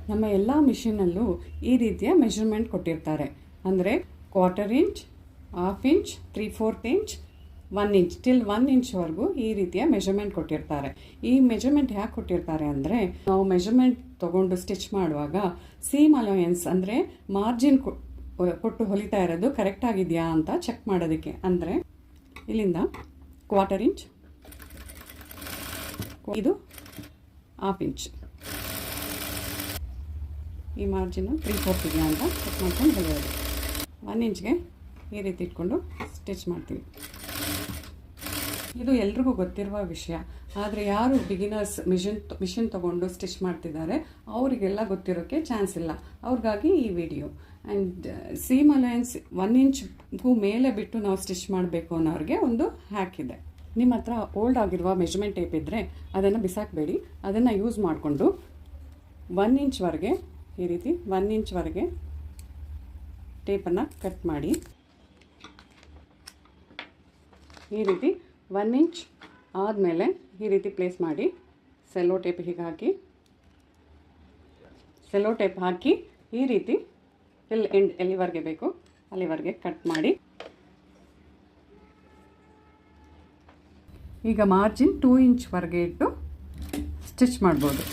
ನಮ್ಮ ಎಲ್ಲ ಮಿಷಿನಲ್ಲೂ ಈ ರೀತಿಯ ಮೆಷರ್ಮೆಂಟ್ ಕೊಟ್ಟಿರ್ತಾರೆ. ಅಂದರೆ 1/4 inch, 1/2 inch, 3/4 inch, 1 inch till 1 ಇಂಚ್ವರೆಗೂ ಈ ರೀತಿಯ ಮೆಷರ್ಮೆಂಟ್ ಕೊಟ್ಟಿರ್ತಾರೆ. ಈ ಮೆಷರ್ಮೆಂಟ್ ಯಾಕೆ ಕೊಟ್ಟಿರ್ತಾರೆ ಅಂದರೆ ನಾವು ಮೆಷರ್ಮೆಂಟ್ ತೊಗೊಂಡು ಸ್ಟಿಚ್ ಮಾಡುವಾಗ ಸೀಮ್ ಅಲೋಯನ್ಸ್ ಅಂದರೆ ಮಾರ್ಜಿನ್ ಕೊಟ್ಟು ಹೊಲಿತಾ ಇರೋದು ಕರೆಕ್ಟ್ ಆಗಿದೆಯಾ ಅಂತ ಚೆಕ್ ಮಾಡೋದಕ್ಕೆ. ಅಂದರೆ ಇಲ್ಲಿಂದ 1/4 ಇಂಚ್, ಇದು 1/2 ಇಂಚ್, ಈ ಮಾರ್ಜಿನು 3/4 ಇದೆಯಾ ಅಂತ ಚೆಕ್ ಮಾಡ್ಕೊಂಡು ಹೊಲಿಯೋದು. 1 ಇಂಚ್ಗೆ ಈ ರೀತಿ ಇಟ್ಕೊಂಡು ಸ್ಟಿಚ್ ಮಾಡ್ತೀವಿ. ಇದು ಎಲ್ರಿಗೂ ಗೊತ್ತಿರುವ ವಿಷಯ. ಆದರೆ ಯಾರು ಬಿಗಿನರ್ಸ್ ಮಿಷಿನ್ ತೊಗೊಂಡು ಸ್ಟಿಚ್ ಮಾಡ್ತಿದ್ದಾರೆ ಅವರಿಗೆಲ್ಲ ಗೊತ್ತಿರೋಕ್ಕೆ ಚಾನ್ಸ್ ಇಲ್ಲ. ಅವ್ರಿಗಾಗಿ ಈ ವಿಡಿಯೋ. ಆ್ಯಂಡ್ ಸೀಮ್ ಅಲಯನ್ಸ್ 1 ಇಂಚ್ಗೂ ಮೇಲೆ ಬಿಟ್ಟು ನಾವು ಸ್ಟಿಚ್ ಮಾಡಬೇಕು ಅನ್ನೋರಿಗೆ ಒಂದು ಹ್ಯಾಕ್ ಇದೆ. ನಿಮ್ಮ ಹತ್ರ ಓಲ್ಡ್ ಆಗಿರುವ ಮೆಷರ್ಮೆಂಟ್ ಟೇಪ್ ಇದ್ದರೆ ಅದನ್ನು ಬಿಸಾಕಬೇಡಿ. ಅದನ್ನು ಯೂಸ್ ಮಾಡಿಕೊಂಡು 1 ಇಂಚ್ವರೆಗೆ ಈ ರೀತಿ 1 ಇಂಚ್ವರೆಗೆ ಟೇಪನ್ನು ಕಟ್ ಮಾಡಿ ಈ ರೀತಿ 1 ಇಂಚ್ ಆದಮೇಲೆ ಈ ರೀತಿ ಪ್ಲೇಸ್ ಮಾಡಿ ಸೆಲ್ಲೋ ಟೇಪ್ ಹೀಗೆ ಹಾಕಿ ಸೆಲ್ಲೋ ಟೇಪ್ ಹಾಕಿ ಈ ರೀತಿ ಟಿಲ್ ಎಂಡ್ ಎಲ್ಲಿವರೆಗೆ ಬೇಕು ಅಲ್ಲಿವರೆಗೆ ಕಟ್ ಮಾಡಿ. ಈಗ ಮಾರ್ಜಿನ್ 2 ಇಂಚ್ವರೆಗೆ ಇಟ್ಟು ಸ್ಟಿಚ್ ಮಾಡ್ಬೋದು.